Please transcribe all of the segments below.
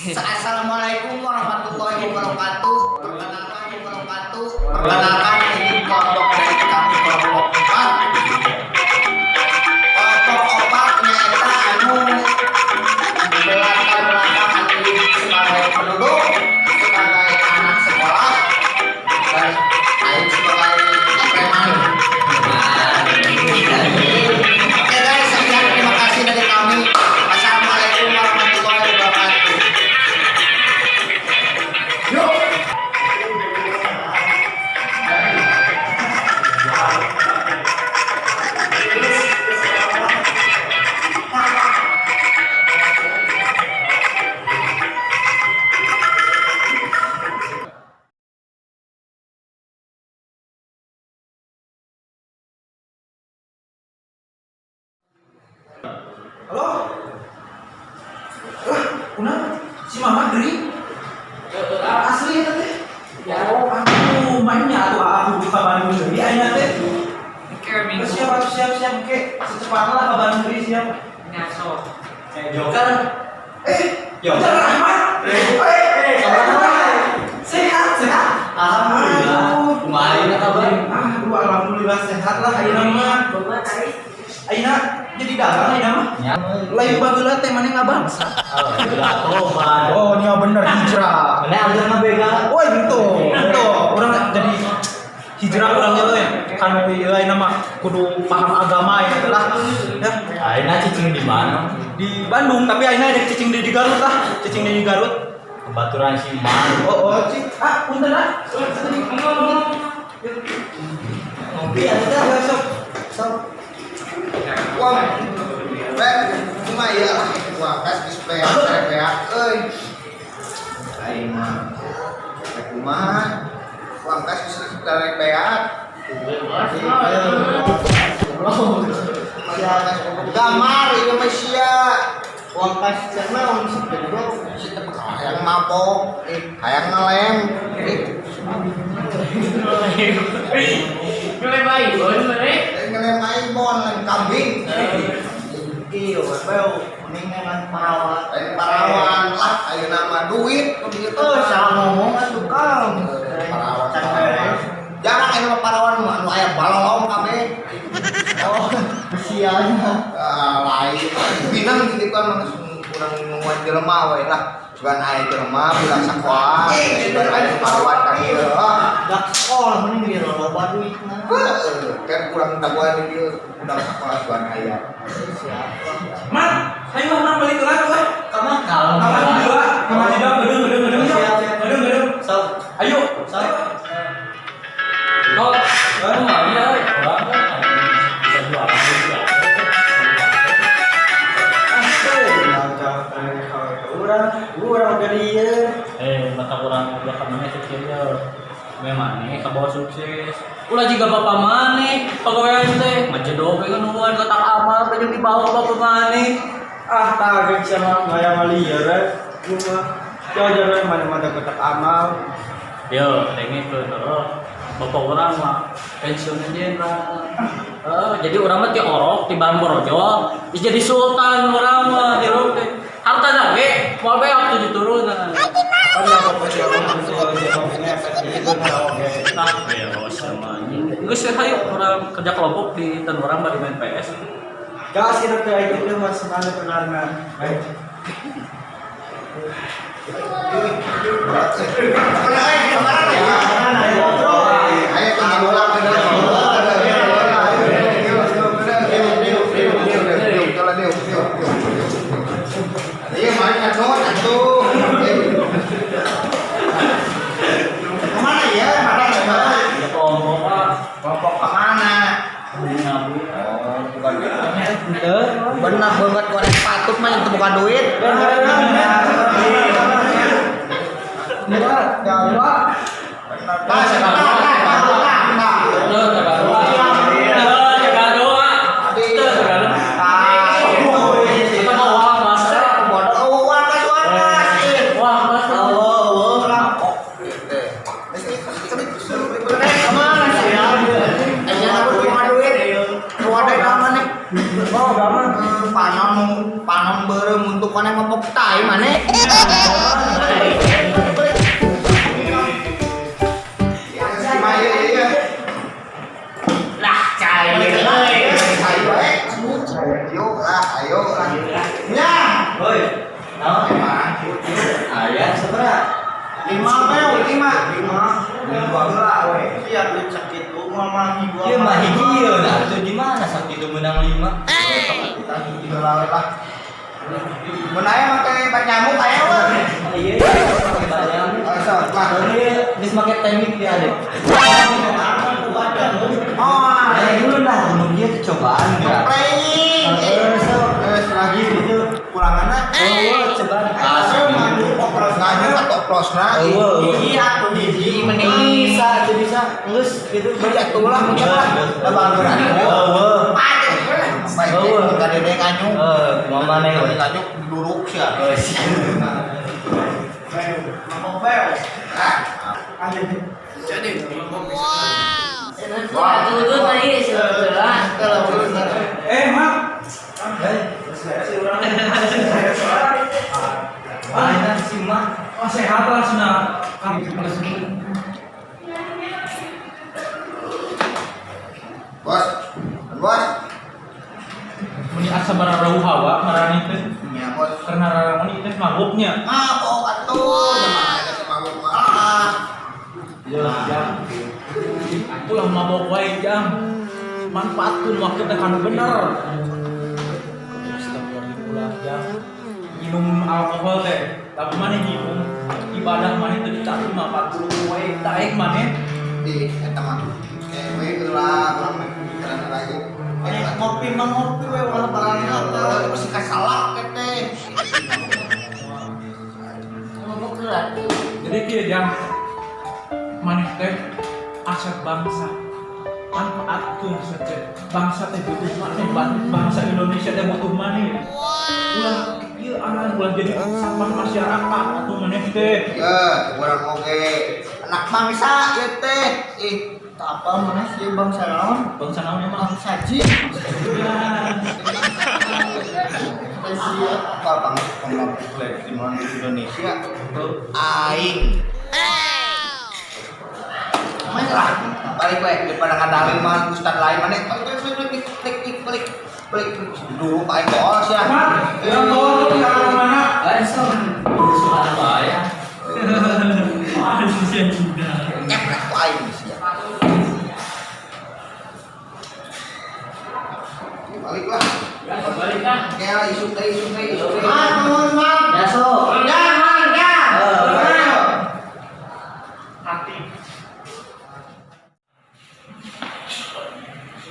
Assalamualaikum warahmatullahi wabarakatuh. Perkenalkan ini kelompok dari kami kelompok 4. Kelompok 4 nyata anu belakang sebagai penduduk, sebagai anak sekolah, dan aing sebagai preman. Oke guys, sekian terima kasih dari kami. Assalamualaikum warahmatullahi wabarakatuh. Yuk. Halo? Kuna si Mama Dri? Asli ya teh? Ya, aku mainnya aku buka Bandung Dri aja teh. Siap ke secepatnya lah ke Bandung Dri siap. Ngaso. Joker. Joker Rahmat. Sehat. Alhamdulillah. Kumaha kabar? Alhamdulillah sehat lah ayeuna mah. Ayeuna jadi dagang ayeuna mah. Lain bageula teh maneh ngabangsa. Oh, nya bener hijrah. Mana ada ngabega? Woi, gitu. Urang jadi hijrah urang teh. Kan lain nama kudu paham agama ya lah. Ya. Ayeuna cicing di mana? Di Bandung, tapi ayeuna ada cicing di Garut lah. Cicing di Garut. Baturan Siman. Cik. Punten ah. Ngopi atuh sok. Wah, cuma ya lah, wah kas display euy. Aing mah kumaha? Wah kas display beak. Gamar ieu mah sia. Wah kas cenah hayang mabok, hayang ngelem. Ngelem Aibon lain kambing. Iyo, beu mendingan Parawan lah, ayo nama duit begitu. salah ngomong atuh Kang. Parawan. Jarang ayo nama parawan anu aya balolong kami. Oh, sianya. Lain. Binang gitu kan kurang nguat jelema we lah. Sugan aya jelema bilang sakoa, sugan aya parawan ka dieu. Dak sekolah mending dia loba duitna. Kan kurang dagoan di dieu udah sakola sugan aya. Man, ayo mana balik ke lagi weh. Kamar gedung. Sok. Ayo. Kok kamu mau ya? Urang ke dieu. Mata kurang belakang mana kecilnya. Memang nih kabawa sukses. Ulah juga bapak maneh pegawai teh majedog pengen nuan kotak amal pengen dibawa bapak maneh. Tagak sama ngaya ngalieur cuma jajan mana kotak amal. Yo, dengi tuh, bapak orang mah pensiun jenderal. Jadi orang mah ti orok ti Bamborojo, jadi sultan orang mah hirup teh. Harta nage, moal bae waktu diturunan. Geus hayu orang kerja kelompok di tan urang bari main PS. Gas kita kayak gitu mas mana penarna. Benar banget korek patut mah itu bukan duit. panon berem untuk tukang yang mabok tai mana? Lah cai Ayo lah. Ya. Oi. Ayah seberapa? 5 lima. Siap lu sakit lu mama ibu. Iya mah hiji nah itu di mana sakit itu menang 5? Kita hiji lah. Menaya pakai bat nyamuk kayak apa? Iya, pakai bat nyamuk. Lah. Ini bis pakai teknik dia deh. Oh, Dulu lah, belum dia cobaan enggak. playing. Lagi itu pulangannya. Coba. Ngaju atau prosna. Iya, tuh hiji mending bisa, tuh bisa. Terus gitu Banyak tuh lah, mungkin lah. Abang berani. Baik, kita dede ngaju. Mama nih. Ngaju duduk sih. Mak. Mana si Mak? Oh, sehat lah sana. Bos. Bos. Muni asa bararau hawa marani teh Ya, bos. karena rarangoni teh mabuknya. Mabok atuh, jangan ada mabok mah. Jam. Itulah mabok wae jam. Manfaatkeun waktu teh kanu bener. Astagfirullah jam. Minum alkohol teh, tapi mana minum ibadah mana teh dicatat 40 wae daek mana. Di eta mah. We lah, urang mah pikiran lagi. Ngopi we ulah barangnya apa? Masih kasalak teh. Jadi kieu jam. Maneh teh aset bangsa. Manfaatkeun saja. Bangsa teh butuh maneh, bangsa Indonesia teh butuh maneh. Ulah ieu anan ulah jadi sampah masyarakat atuh maneh teh. Ya, urang oge anak bangsa ieu teh. Ih, Apa mana sih bangsa naon? Bangsa naon emang? Bangsa ji. apa banget pemabuk di mana di Indonesia? Aing. Lah, balik we daripada ngadalin mah ustad lain mana? Balik. Dulu Pak Aing bos ya. Yang bawa ke mana? Suara bahaya. Nyebrek ku Aing sih. Balik lah. Balik kan? Kayak isu teh. Ya so.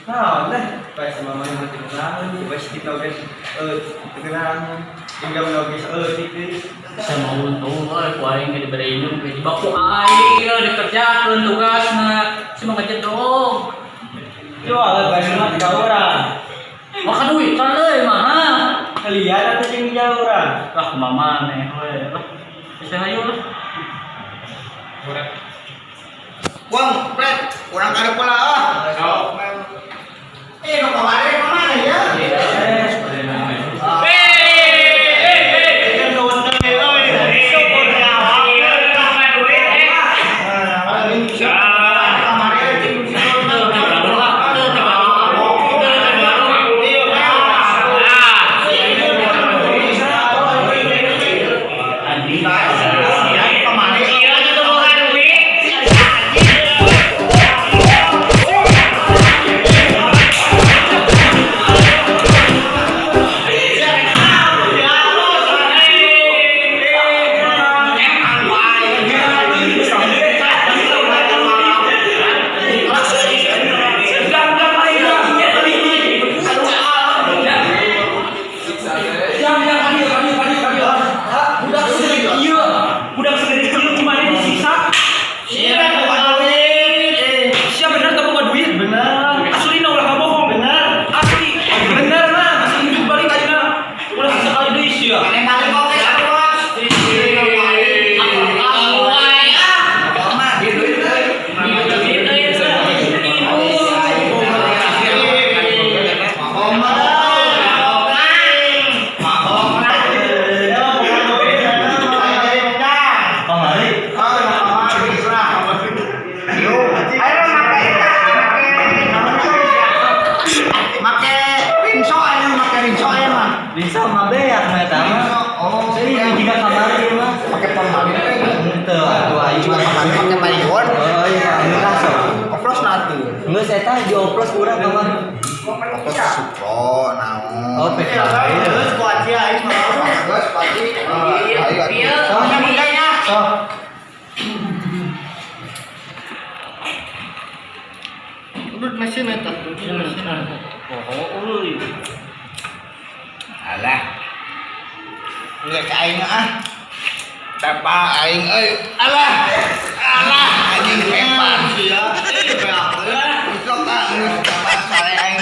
Nah, deh. Pas mama yang mati kenalan, coba kita guys. Kenalan. Tinggal guys. Titik. Saya mau untung, ku aing ge diberi minum, di baku aing dikerjakeun tugasna. Si mah ngajak dong. Coba guys, mah tiga orang. Maka duit kan euy mah. Lihat atau jeung tiga orang. Lah mama nih we. Lah. Bisa hayu lah. Wong, Fred, kurang ada pula ah. Nu kemarin kemana ya? Bisa mah beak mah eta mah. Oh, Jadi jika kamar ieu mah pakai formalin teh. henteu atuh aing Cuma mah. kemarin pakai marion. Oh iya, geus sok. Oplos nanti. Geus eta dioplos urang kamar. Oplos supro naon. Oh, pek lain. Geus pasti. Ayo. Sama mudanya. Sok. Udah mesin eta. Oh, Alah. Enggak ka aing ah. Tepa aing euy. Alah. Anjing hebat sih ya. Sok ka geus tepa sare aing.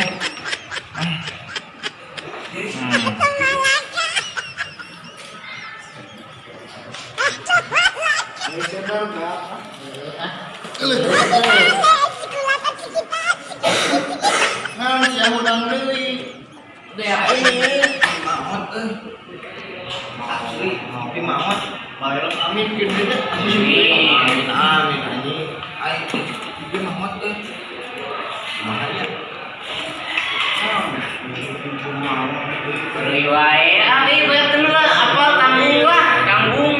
Nah, siang udang deui. Dea ini maot asli ngopi maot bae amin kieu amin anjing ai ieu maot mahanya riwayat abi betul apa tanggung lah tanggung.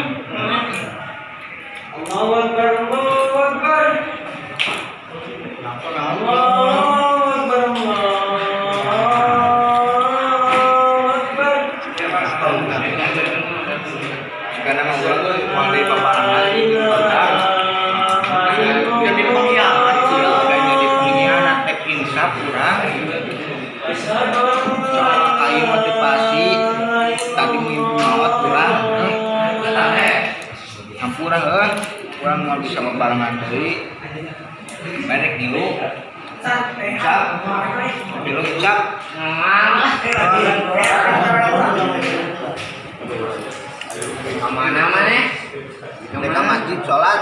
Allahu Akbar, Allahu Akbar. karena ngobrol mandi paparangan jadi pengkhianat sih ya jadi pengkhianat teh insaf kurang kayu motivasi tadi mimpi maut kurang hampurang kurang mau bisa membarengan deui merek ngilu cap ngilu cap Mana mana? mereka masjid sholat.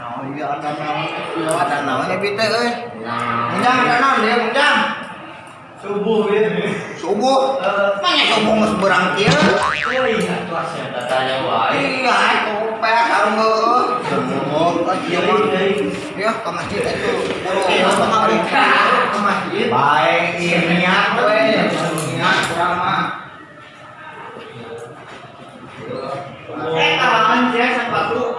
Oh iya ada naonnya bi teh euy. Munjang ada naon dia munjang. Subuh ya. Subuh. Manya subuh geus beurang kieu. Oh iya, tuh saya tanya wae. Iya itu pea sareng heueuh. Subuh ka kieu mah. Ya ka masjid itu. Ka masjid. Baik niat we. Niat kurang mah. Kalangan dia sepatu.